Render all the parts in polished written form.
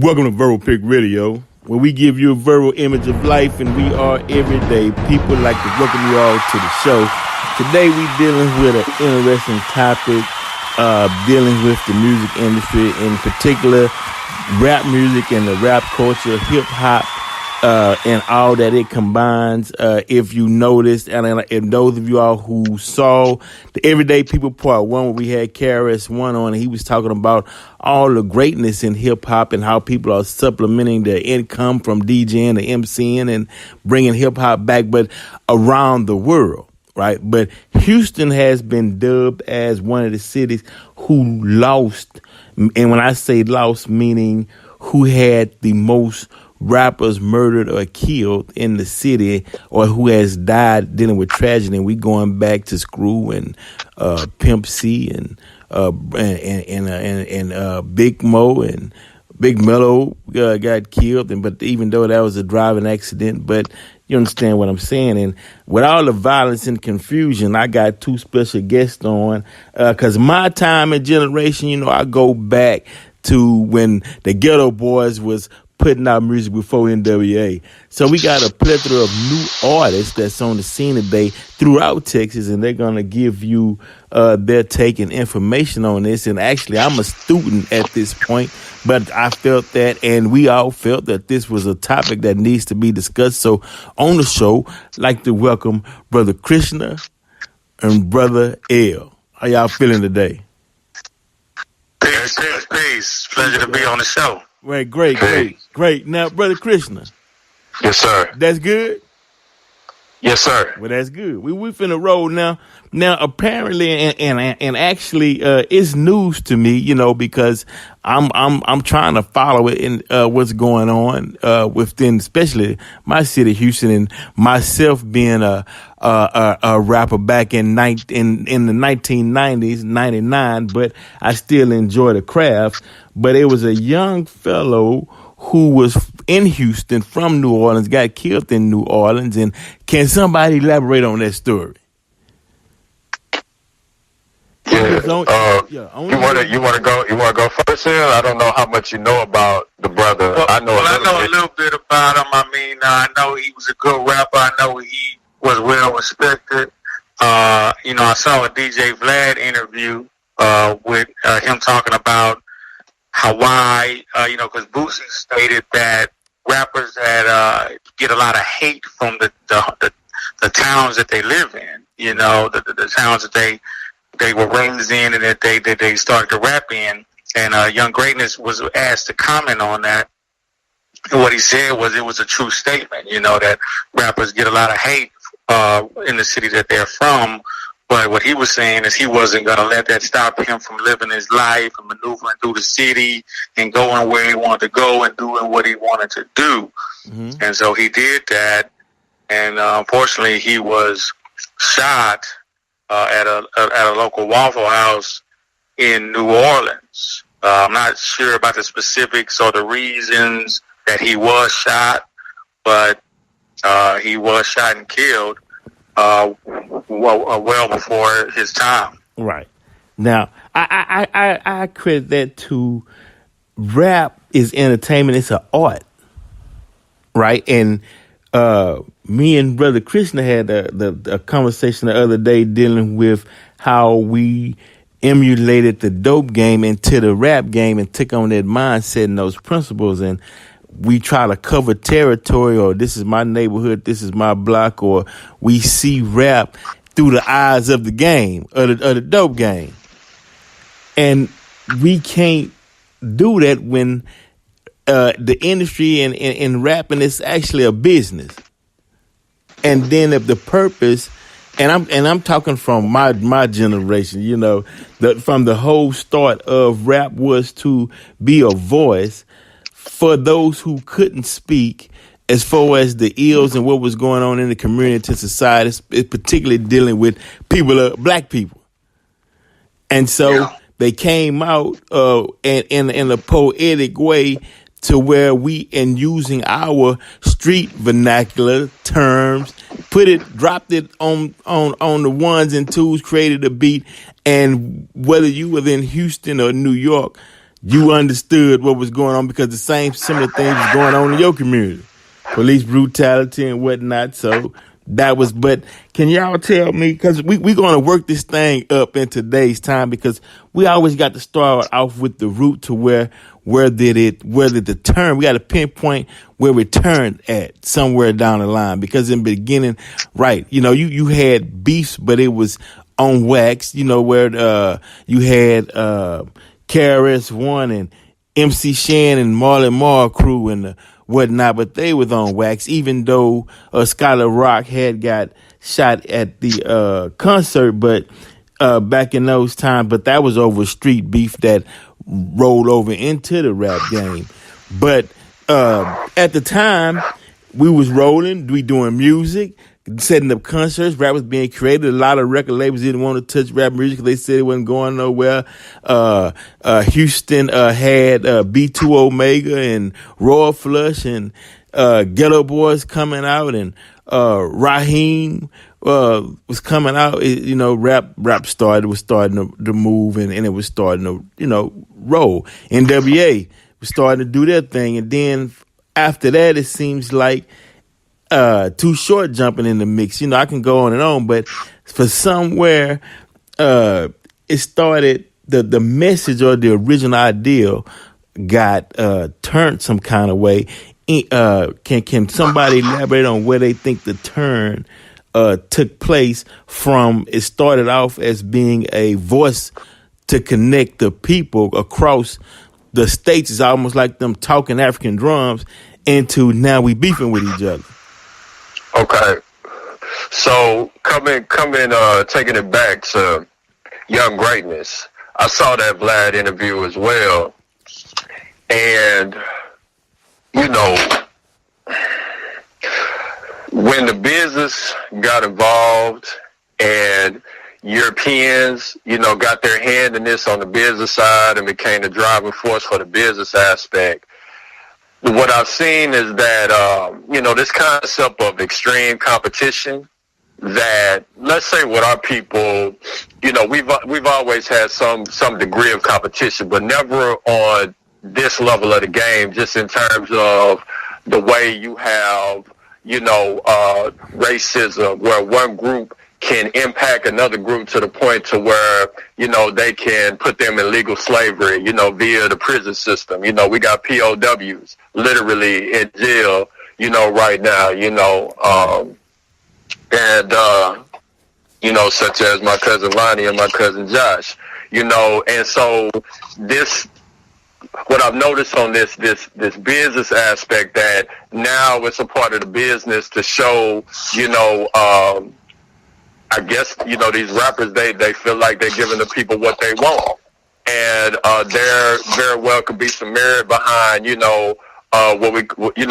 Welcome to Verbal Pick Radio, where we give you a verbal image of life, and we are everyday people. Like to welcome you all to the show. Today we dealing with an interesting topic, dealing with the music industry, in particular rap music and the rap culture, hip hop, and all that it combines. If you noticed, and those of you all who saw the Everyday People Part 1, where we had KRS-One on, and he was talking about all the greatness in hip hop and how people are supplementing their income from DJing and MCing and bringing hip hop back, but around the world, right? But Houston has been dubbed as one of the cities who lost, and when I say lost, meaning who had the most rappers murdered or killed in the city, or who has died dealing with tragedy. And we going back to Screw and Pimp C and Big Mo and Big Mello got killed. But even though that was a driving accident, but you understand what I'm saying. And with all the violence and confusion, I got two special guests on, because my time and generation, I go back to when the Ghetto Boys was putting out music before NWA. So we got a plethora of new artists that's on the scene today throughout Texas, and they're going to give you their take and information on this. And actually, I'm a student at this point, but I felt that, and we all felt that this was a topic that needs to be discussed. So on the show, I'd like to welcome Brother Krishna and Bro.EL. How y'all feeling today? Peace. Pleasure to be on the show. Right, great. Now, Brother Krishna. Yes, sir. That's good? Yes, sir. Well, that's good. We finna roll now. Now, apparently, and actually, it's news to me, because I'm trying to follow it and what's going on within, especially my city, Houston, and myself being a rapper back in the 1990s, 99, but I still enjoy the craft. But it was a young fellow who was in Houston from New Orleans, got killed in New Orleans. And can somebody elaborate on that story? Yeah. You want to go first here? I don't know how much you know about the brother. Well, I know a little bit about him. I mean, I know he was a good rapper. I know he was well respected. I saw a DJ Vlad interview with him talking about Hawaii, because Boosie stated that rappers had get a lot of hate from the towns that they live in, the towns that they were raised in and that they started to rap in. And Young Greatness was asked to comment on that. And what he said was it was a true statement, that rappers get a lot of hate in the city that they're from. But what he was saying is he wasn't going to let that stop him from living his life and maneuvering through the city and going where he wanted to go and doing what he wanted to do. Mm-hmm. And so he did that. And unfortunately, he was shot at a local Waffle House in New Orleans. I'm not sure about the specifics or the reasons that he was shot, but he was shot and killed well before his time. Right. Now, I credit that to rap is entertainment. It's an art, right? And me and Brother Krishna had a conversation the other day dealing with how we emulated the dope game into the rap game and took on that mindset and those principles, and we try to cover territory, or this is my neighborhood, this is my block, or we see rap through the eyes of the game, of the dope game. And we can't do that when the industry and rapping is actually a business. And then if the purpose, and I'm talking from my generation, from the whole start of rap was to be a voice for those who couldn't speak, as far as the ills and what was going on in the community and society, particularly dealing with black people. And so they came out in a poetic way to where we, in using our street vernacular terms, dropped it on the ones and twos, created a beat. And whether you were in Houston or New York, you understood what was going on because the same similar things was going on in your community, police brutality and whatnot. So that was. But can y'all tell me, because we going to work this thing up in today's time, because we always got to start off with the root to where did the turn? We got to pinpoint where we turned at somewhere down the line, because in the beginning, right, you had beefs, but it was on wax, where you had KRS-One and MC Shan and Marlon Marl crew and whatnot, but they was on wax, even though Skylar Rock had got shot at the concert, but back in those times, but that was over street beef that rolled over into the rap game. But at the time, we was rolling, we doing music, setting up concerts, rap was being created. A lot of record labels didn't want to touch rap music because they said it wasn't going nowhere. Houston had B2 Omega and Royal Flush and Ghetto Boys coming out, and Raheem was coming out. Rap was starting to move, and it was starting to roll. NWA was starting to do their thing, and then after that, it seems like Too Short jumping in the mix. I can go on and on, but for somewhere, it started, the message or the original idea got turned some kind of way. Can somebody elaborate on where they think the turn took place from? It started off as being a voice to connect the people across the states. It's almost like them talking African drums, into now we beefing with each other. Okay, so coming, taking it back to Young Greatness. I saw that Vlad interview as well, and when the business got involved and Europeans, got their hand in this on the business side and became the driving force for the business aspect, what I've seen is that, this concept of extreme competition, that, let's say with our people, we've always had some degree of competition, but never on this level of the game, just in terms of the way you have, racism, where one group can impact another group to the point to where, they can put them in legal slavery, via the prison system. We got POWs literally in jail, right now, such as my cousin Lonnie and my cousin Josh, and so what I've noticed on this business aspect, that now it's a part of the business to show, I guess, these rappers, they feel like they're giving the people what they want. And there very well could be some merit behind,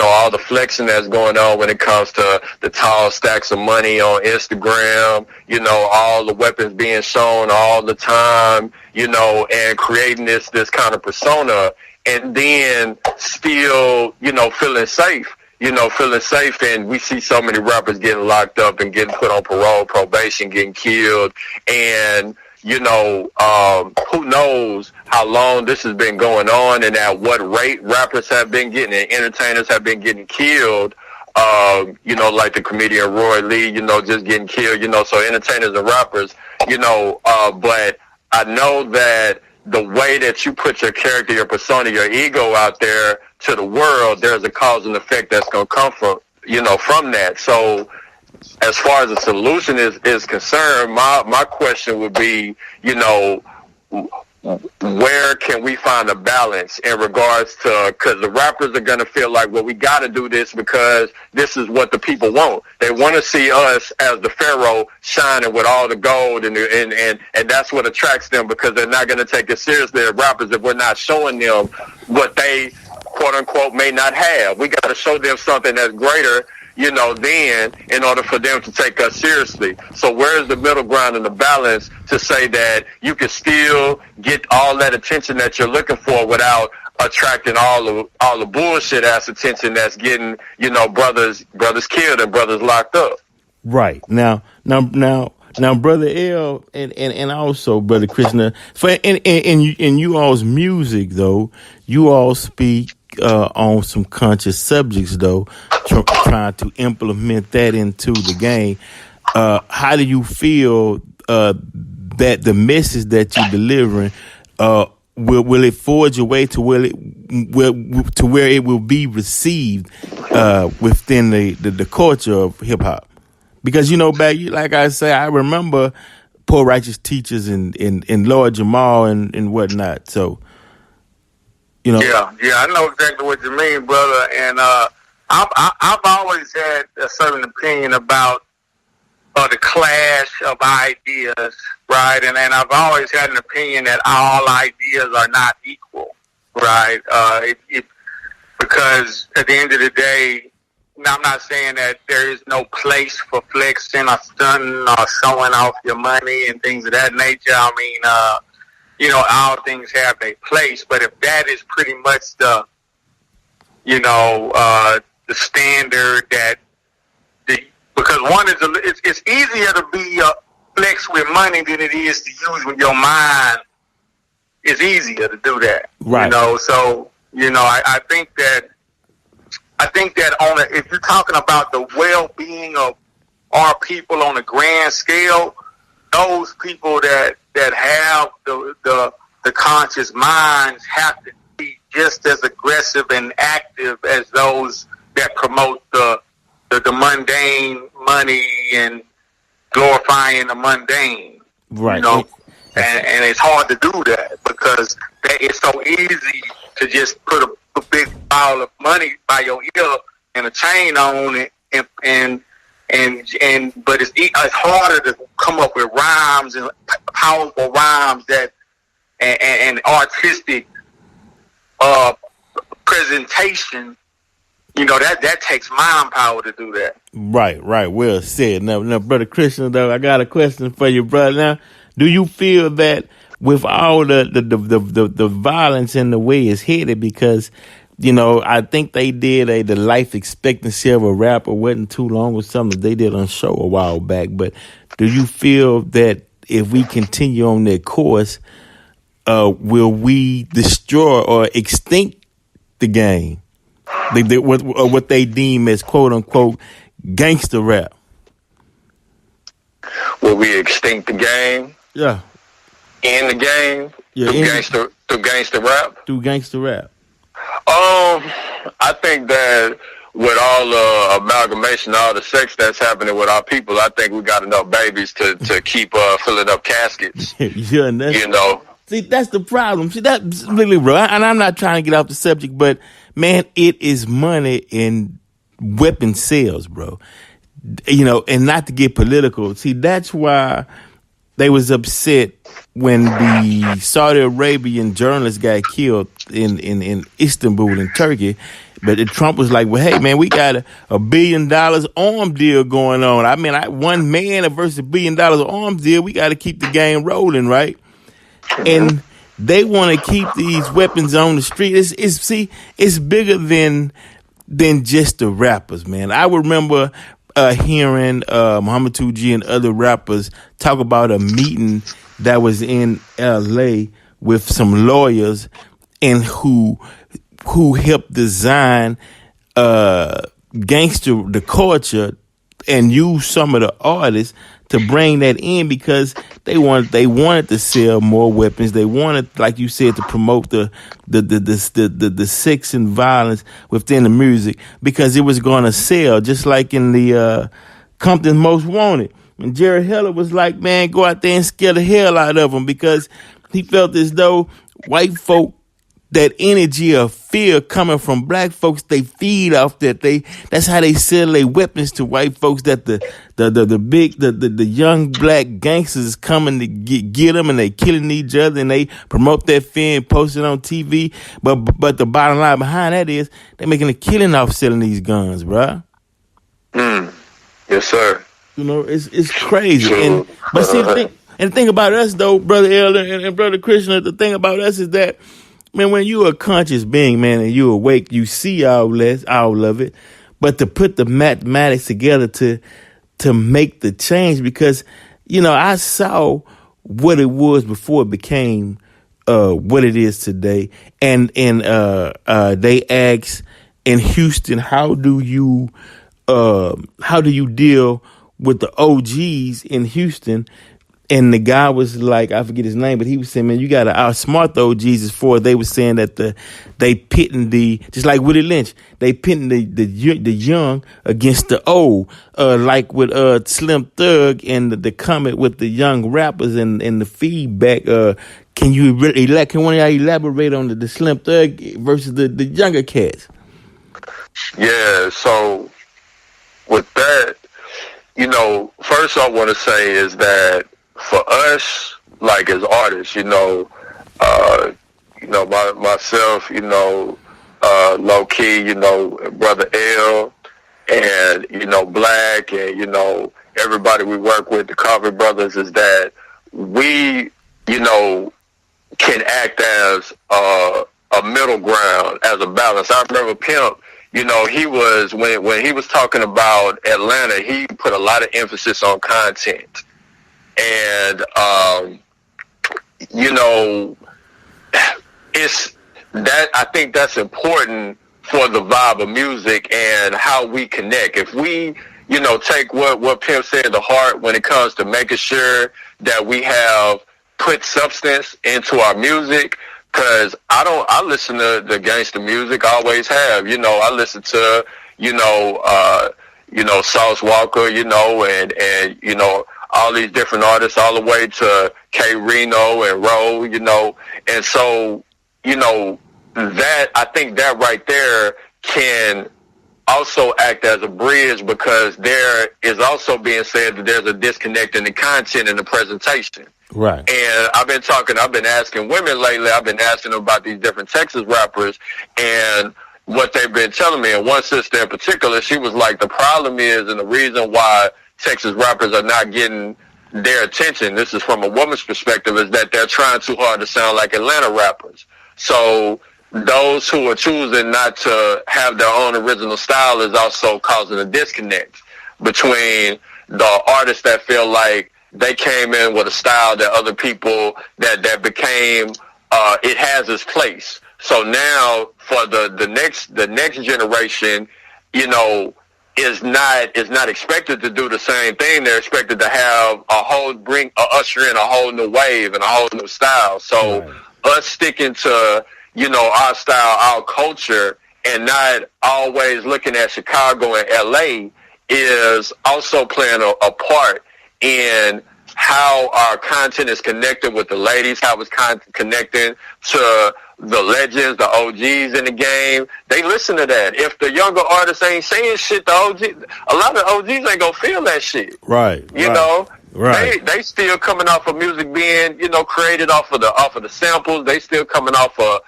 all the flexing that's going on when it comes to the tall stacks of money on Instagram, all the weapons being shown all the time, and creating this kind of persona, and then still, feeling safe. And we see so many rappers getting locked up and getting put on parole, probation, getting killed. And, who knows how long this has been going on and at what rate rappers have been getting and entertainers have been getting killed. Like the comedian Roy Lee, just getting killed, so entertainers and rappers, but I know that the way that you put your character, your persona, your ego out there to the world, there's a cause and effect that's going to come from, from that. So as far as the solution is concerned, my question would be, where can we find a balance in regards to, because the rappers are going to feel like, well, we got to do this because this is what the people want. They want to see us as the pharaoh shining with all the gold, and that's what attracts them, because they're not going to take it seriously as rappers if we're not showing them what they, quote unquote, may not have. We got to show them something that's greater, then, in order for them to take us seriously. So where's the middle ground and the balance to say that you can still get all that attention that you're looking for without attracting all the bullshit ass attention that's getting, brothers killed and brothers locked up? Right. Now Now, Brother L, and also Brother Krishna, for in you all's music though, you all speak on some conscious subjects though, trying to implement that into the game. How do you feel that the message that you're delivering will it forge a way to where it will be received within the culture of hip hop? Because back, like I say, I remember Poor Righteous Teachers and Lord Jamal and whatnot. So, Yeah, I know exactly what you mean, brother. And I've always had a certain opinion about the clash of ideas, right? And I've always had an opinion that all ideas are not equal, right? Because at the end of the day, I'm not saying that there is no place for flexing or stunting or showing off your money and things of that nature. I mean, all things have their place, but if that is pretty much the standard that because one is it's easier to be flex with money than it is to use with your mind. It's easier to do that, right? So I think that if you're talking about the well-being of our people on a grand scale, those people that have the conscious minds have to be just as aggressive and active as those that promote the mundane money and glorifying the mundane. Right. And it's hard to do that because it's so easy to just put a big pile of money by your ear and a chain on it, but it's harder to come up with rhymes and powerful rhymes and artistic presentation. That takes mind power to do that. Right. Well said. Now, Brother Christian, though, I got a question for you, brother. Now, do you feel that with all the violence and the way it's headed, because I think they did the life expectancy of a rapper wasn't too long or something they did on show a while back. But do you feel that if we continue on that course, will we destroy or extinct the game? What they deem as quote unquote gangster rap? Will we extinct the game? Yeah. In the game? Yeah. Through gangster rap? Through gangster rap. I think that with all the amalgamation, all the sex that's happening with our people, I think we got enough babies to keep filling up caskets. Yeah, See, that's the problem. See, that's really bro. And I'm not trying to get off the subject, but man, it is money in weapon sales, bro. And not to get political. See, that's why they was upset when the Saudi Arabian journalist got killed in Istanbul in Turkey. But Trump was like, well, hey, man, we got a $1 billion arms deal going on. I mean, one man versus $1 billion arms deal. We got to keep the game rolling, right? And they want to keep these weapons on the street. It's bigger than just the rappers, man. I remember hearing Muhammad 2G and other rappers talk about a meeting that was in LA with some lawyers and who helped design the culture and use some of the artists to bring that in because they wanted to sell more weapons. They wanted, like you said, to promote the sex and violence within the music because it was going to sell, just like in the Compton's Most Wanted. And Jerry Heller was like, man, go out there and scare the hell out of them because he felt as though white folk, that energy of fear coming from black folks, they feed off that. That's how they sell their weapons to white folks. That the young black gangsters is coming to get them, and they killing each other, and they promote that fear and post it on TV. But the bottom line behind that is they're making a killing off selling these guns, bruh. Yes, sir. It's crazy. Sure. But see, the thing about us though, Brother L and Brother Krishna, the thing about us is that, man, when you're a conscious being, man, and you're awake, you see all of it. But to put the mathematics together to make the change, because, I saw what it was before it became what it is today. And they asked in Houston, how do you deal with the OGs in Houston? And the guy was like, I forget his name, but he was saying, man, you got to outsmart the OGs. For they were saying that they pitting just like Willie Lynch, they pitting the young against the old, like with Slim Thug and the comment with the young rappers and the feedback. Can one of y'all elaborate on the Slim Thug versus the younger cats? Yeah. So with that, first I want to say is that for us, like as artists, myself, Loki, Bro.EL, and, Black, and, everybody we work with, the Cover Brothers, is that we, can act as a middle ground, as a balance. I remember Pimp, he was, when he was talking about Atlanta, he put a lot of emphasis on content. And, it's that, I think that's important for the vibe of music and how we connect. If we, take what Pimp said to heart when it comes to making sure that we have put substance into our music, cause I listen to the gangster music, I always have, I listen to, Sauce Walker, and, all these different artists, all the way to K Reno and Ro, and so, that, I think that right there can also act as a bridge, because there is also being said that there's a disconnect in the content and the presentation. Right. And I've been asking women lately, I've been asking them about these different Texas rappers and what they've been telling me. And one sister in particular, she was like, the problem is, and the reason why Texas rappers are not getting their attention, this is from a woman's perspective, is that they're trying too hard to sound like Atlanta rappers. So those who are choosing not to have their own original style is also causing a disconnect between the artists that feel like they came in with a style that other people that became, it has its place. So now for the next generation, is not expected to do the same thing. They're expected to have usher in a whole new wave and a whole new style. So right. Us sticking to, our style, our culture, and not always looking at Chicago and LA is also playing a part in how our content is connected with the ladies, how it's connecting to the legends, the OGs in the game. They listen to that. If the younger artists ain't saying shit, a lot of OGs ain't gonna feel that shit. Right. You know? Right. They still coming off of music being, created off of the samples. They still coming off of,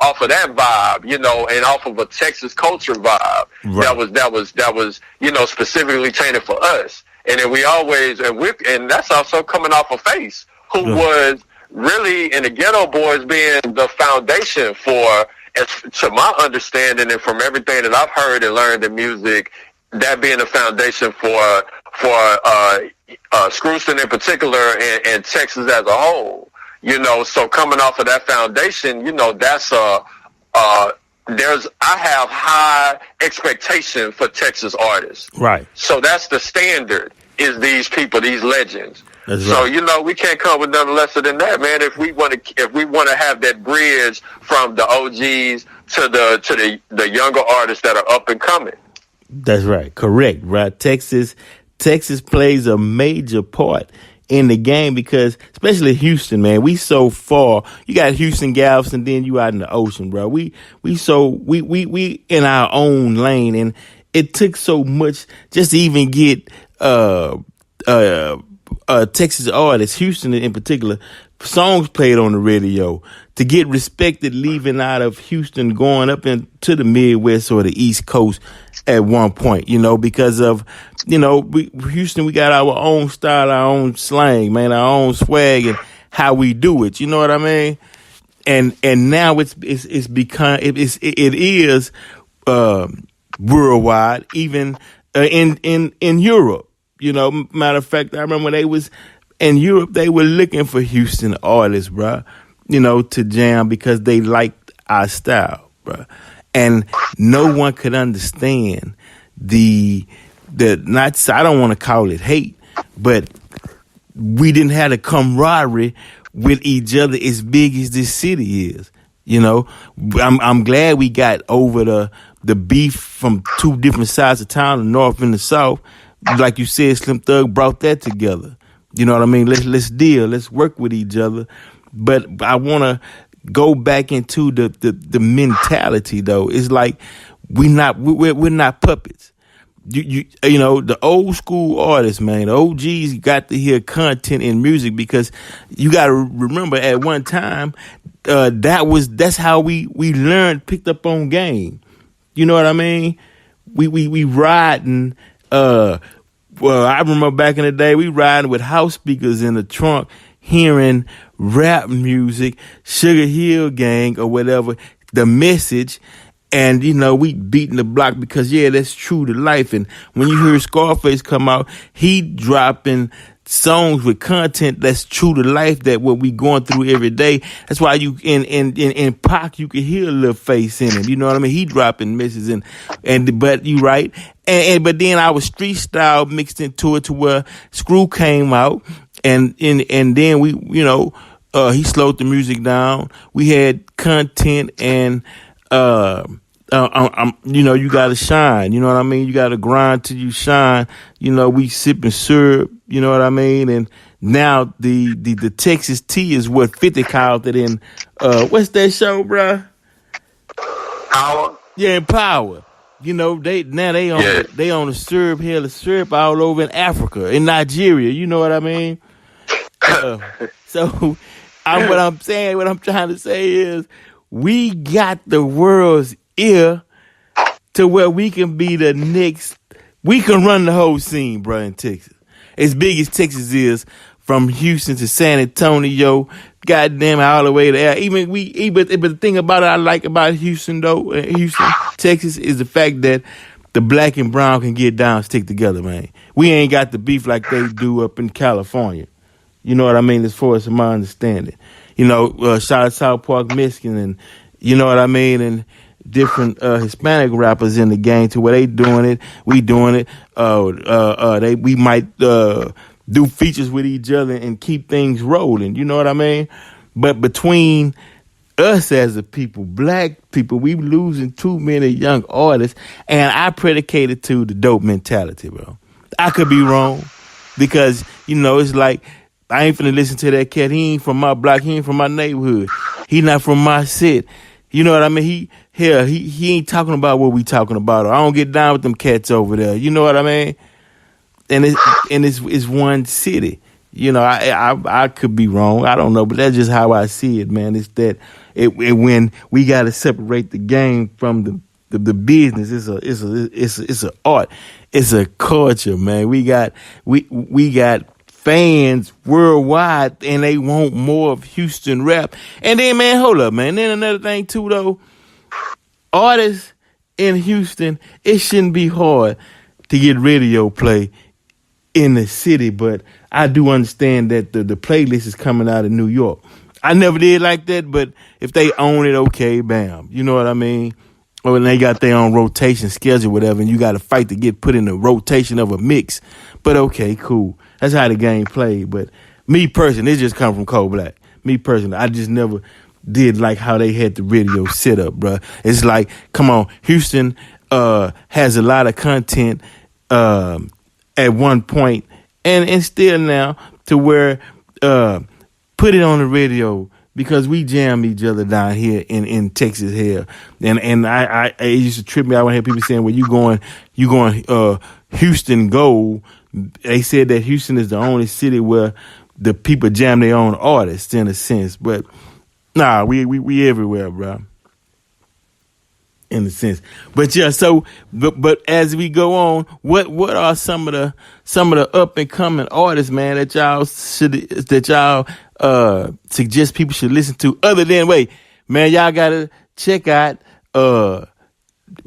off of that vibe, and off of a Texas culture vibe. Right. That was, specifically tainted for us. And then and that's also coming off of Face, who was really, in the Ghetto Boys, being the foundation for, to my understanding and from everything that I've heard and learned in music, that being the foundation for Screwston in particular and Texas as a whole. So coming off of that foundation, that's I have high expectation for Texas artists. Right. So that's the standard, is these people, these legends. That's so right. We can't come with nothing lesser than that, man. If we want to have that bridge from the OGs to the younger artists that are up and coming. That's right. Correct. Right. Texas plays a major part in the game, because especially Houston, man, we so far. You got Houston, Galveston, then you out in the ocean, bro. We in our own lane, and it took so much just to even get Texas artists, Houston in particular, songs played on the radio, to get respected leaving out of Houston, going up into the Midwest or the East Coast at one point, because of, Houston, we got our own style, our own slang, man, our own swag and how we do it. You know what I mean? And now it is worldwide, even in Europe. You know, matter of fact, I remember when they was in Europe, they were looking for Houston artists, bruh, you know, to jam because they liked our style, bruh. And no one could understand the not, I don't want to call it hate, but we didn't have the camaraderie with each other as big as this city is. You know, I'm glad we got over the beef from two different sides of town, the north and the south. Like you said, Slim Thug brought that together. You know what I mean? Let's deal. Let's work with each other. But I want to go back into the mentality though. It's like we're not puppets. You know, the old school artists, man, the OGs got to hear content in music because you got to remember at one time that's how we learned, picked up on game. You know what I mean? We riding. Well, I remember back in the day, we riding with house speakers in the trunk, hearing rap music, Sugar Hill Gang or whatever, The Message. And, you know, we beating the block because, yeah, that's true to life. And when you hear Scarface come out, he dropping songs with content that's true to life, that what we going through every day. That's why you in Pac, you can hear a little face in him. You know what I mean? He dropping messages but you right. But then our street style mixed into it to where Screw came out and then we, you know, he slowed the music down. We had content and, you know, you gotta shine. You know what I mean? You gotta grind till you shine. You know, we sipping syrup. You know what I mean? And now the Texas tea is what 50 called it in. What's that show, bruh? Power. Yeah, in Power. You know, they on the syrup, hell of syrup all over in Africa, in Nigeria. You know what I mean? So, what I'm trying to say is, we got the world's ear to where we can be the next. We can run the whole scene, bro, in Texas. As big as Texas is, from Houston to San Antonio, goddamn, all the way there. But the thing about it I like about Houston, though, Houston, Texas, is the fact that the black and brown can get down, stick together, man. We ain't got the beef like they do up in California. You know what I mean? As far as my understanding. You know, shout out South Park, Michigan, and you know what I mean, and different Hispanic rappers in the game to where they doing it, we doing it. We might do features with each other and keep things rolling. You know what I mean? But between us as a people, black people, we losing too many young artists, and I predicate it to the dope mentality, bro. I could be wrong because you know it's like. I ain't finna listen to that cat. He ain't from my block. He ain't from my neighborhood. He not from my set. You know what I mean? He ain't talking about what we talking about. Or I don't get down with them cats over there. You know what I mean? And it's one city. You know, I could be wrong. I don't know, but that's just how I see it, man. It's that when we got to separate the game from the business. It's a art. It's a culture, man. We got fans worldwide, and they want more of Houston rap. And then, man, hold up, man. Then another thing, too, though. Artists in Houston, it shouldn't be hard to get radio play in the city, but I do understand that the playlist is coming out of New York. I never did like that, but if they own it, okay, bam. You know what I mean? Or when they got their own rotation schedule, whatever, and you got to fight to get put in the rotation of a mix. But okay, cool. That's how the game played. But me personally, it just come from Cold Black. Me personally, I just never did like how they had the radio set up, bruh. It's like, come on, Houston has a lot of content at one point and still now to where put it on the radio because we jam each other down here in Texas here. And I it used to trip me out when I hear people saying, well, you going Houston Gold. They said that Houston is the only city where the people jam their own artists in a sense, but nah, we everywhere, bro. In a sense, but yeah. So, but as we go on, what are some of the up and coming artists, man, that y'all suggest people should listen to? Other than man, y'all gotta check out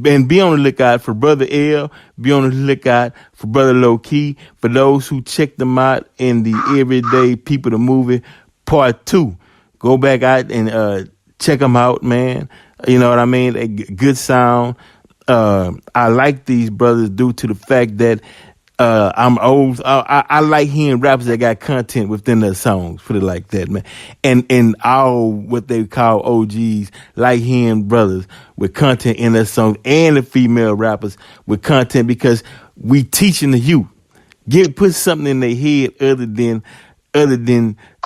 And be on the lookout for Bro.EL. Be on the lookout for Brother Loki. For those who check them out in the Everyday People the Movie Part 2. Go back out and check them out, man. You know what I mean? A good sound. I like these brothers due to the fact that I'm old. I like hearing rappers that got content within their songs, put it like that, man. And all what they call OGs like hearing brothers with content in their songs, and the female rappers with content, because we teaching the youth. Put something in their head other than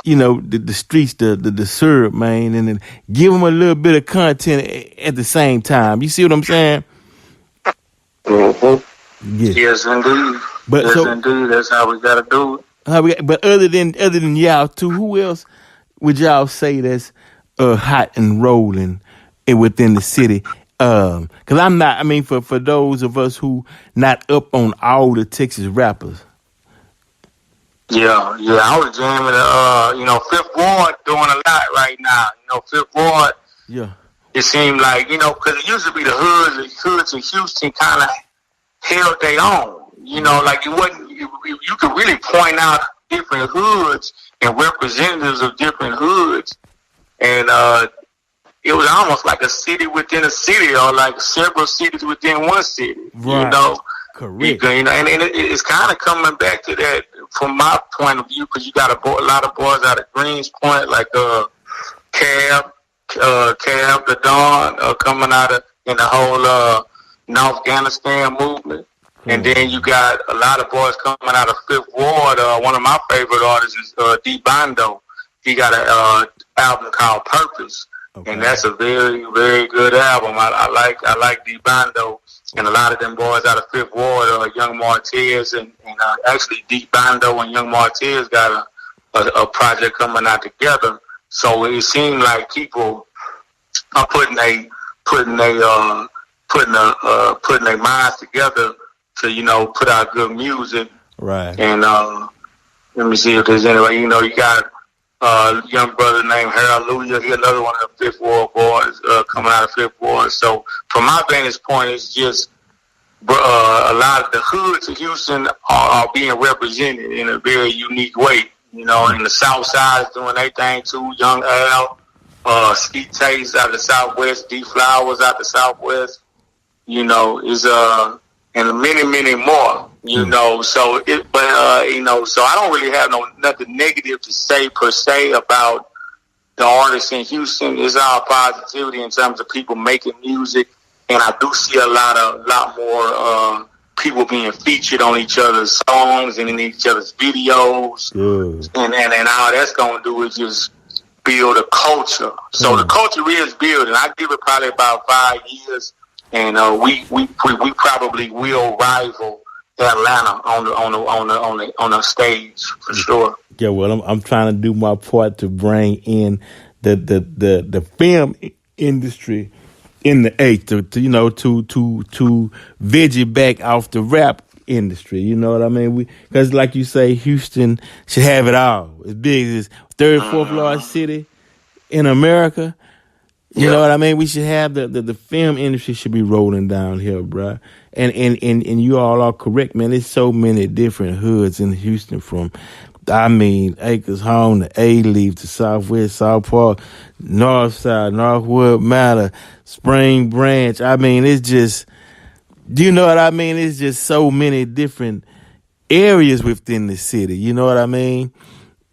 you know the streets, the syrup, man, and then give them a little bit of content at the same time. You see what I'm saying? Mm-hmm. Yeah. Yes, indeed. But yes, indeed. That's how we gotta do it. But other than y'all two, who else would y'all say that's hot and rolling within the city? Because I'm not. I mean, for those of us who not up on all the Texas rappers. Yeah. I was jamming. Fifth Ward doing a lot right now. Fifth Ward. Yeah. It seemed like because it used to be the hoods in Houston kind of held their own. Like it wasn't. You could really point out different hoods and representatives of different hoods, and it was almost like a city within a city, or like several cities within one city. Right. Correct. And it's kind of coming back to that from my point of view, because you got a lot of boys out of Greens Point, like Cab, the Dawn, coming out of in the whole North Afghanistan movement. And then you got a lot of boys coming out of Fifth Ward. One of my favorite artists is D Bando. He got an album called Purpose, and that's a very, very good album. I like D Bando, and a lot of them boys out of Fifth Ward, Young Martez, and actually D Bando and Young Martez got a project coming out together. So it seemed like people are putting their minds together to put out good music, right? And let me see if there's anybody. You got a young brother named Hallelujah. He another one of the Fifth Ward boys coming out of Fifth Ward. So from my vantage point, it's just a lot of the hoods of Houston are being represented in a very unique way. And the South Side is doing their thing too. Young Al, Skeet Taste out of the Southwest, D Flowers out the Southwest. Is and many more, so so I don't really have nothing negative to say per se about the artists in Houston. It's all positivity in terms of people making music, and I do see a lot more people being featured on each other's songs and in each other's videos, and all that's going to do is just build a culture. So the culture is building. I give it probably about 5 years. And we probably will rival Atlanta on the stage for sure. Yeah, well, I'm trying to do my part to bring in the film industry in the to veggie back off the rap industry. You know what I mean? Because like you say, Houston should have it all. As big as third, fourth largest city in America. You know what I mean? We should have the film industry should be rolling down here, bruh. And you all are correct, man. There's so many different hoods in Houston, from Acres Home to A-Leaf to Southwest, South Park, North Side, Northwood Matter, Spring Branch. I mean, it's just, you know what I mean? It's just so many different areas within the city. You know what I mean?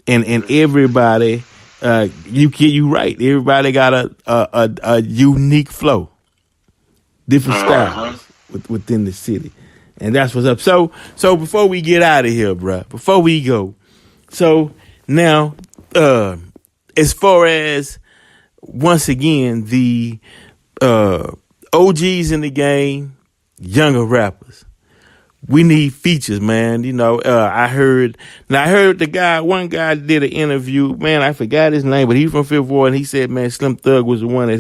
And everybody. You right. Everybody got a unique flow, different styles within the city, and that's what's up. So before we get out of here, bruh, before we go, so now as far as once again the OGs in the game, younger rappers. We need features, man. I heard one guy did an interview, man, I forgot his name, but he's from Fifth Ward, and he said, man, Slim Thug was the one that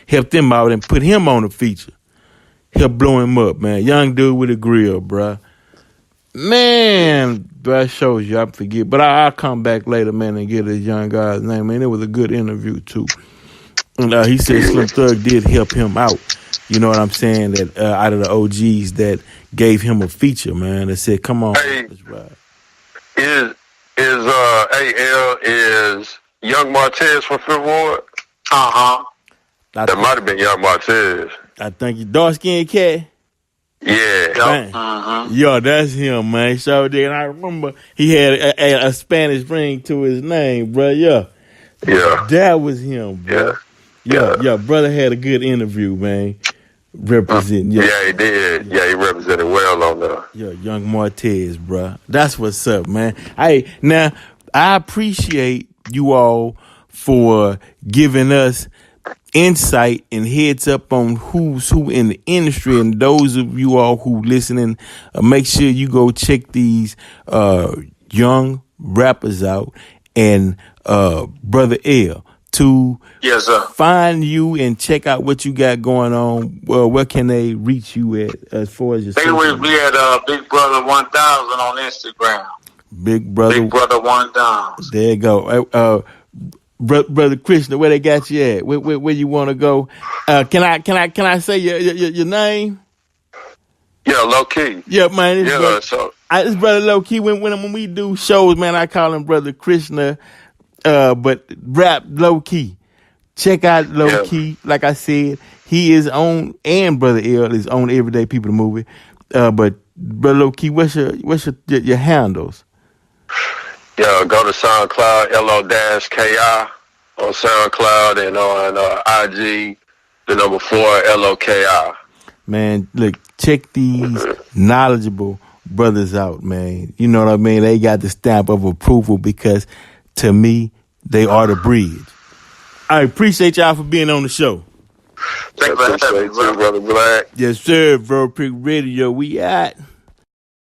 helped him out and put him on the feature. Helped blow him up, man. Young dude with a grill, bruh. Man, that shows you, I forget. But I'll come back later, man, and get this young guy's name, man. It was a good interview, too. And he said Slim Thug did help him out. you know what I'm saying, that out of the OGs that gave him a feature, man, that said, come on, Hey, let's ride. AL is Young Martez from Fifth Ward? That might have been Young Martez. I think you dark-skinned cat. Yeah. Man. Yo, that's him, man. So did. And I remember he had a Spanish ring to his name, bro. Yeah. That was him, bro. Yeah. Brother had a good interview, man. Representing. Yeah, he did. Yeah, he represented well on there. Yeah, Young Martez, bro. That's what's up, man. Hey, now, I appreciate you all for giving us insight and heads up on who's who in the industry, and those of you all who listening, make sure you go check these young rappers out and Bro.EL to find you and check out what you got going on. Where can they reach you at as far as your They will be at Big Brother 1000 on Instagram. Big Brother 1000. There you go. Brother Krishna, where they got you at? Where you want to go? Can I say your name? Yeah, Loki. Yeah, man. It's Brother Loki. When we do shows, man, I call him Brother Krishna, but rap Loki. Check out Loki. Like I said, he is on, and Bro.EL is on Everyday People the Movie. But Brother Loki, what's your handles? Yeah, go to SoundCloud, LO-KI on SoundCloud, and on IG, the number 4, LOKI. Man, look, check these knowledgeable brothers out, man. You know what I mean? They got the stamp of approval because, to me, they are the bridge. I appreciate y'all for being on the show. Thank you, brother Black. Yes, sir. Bro Pick Radio. We out.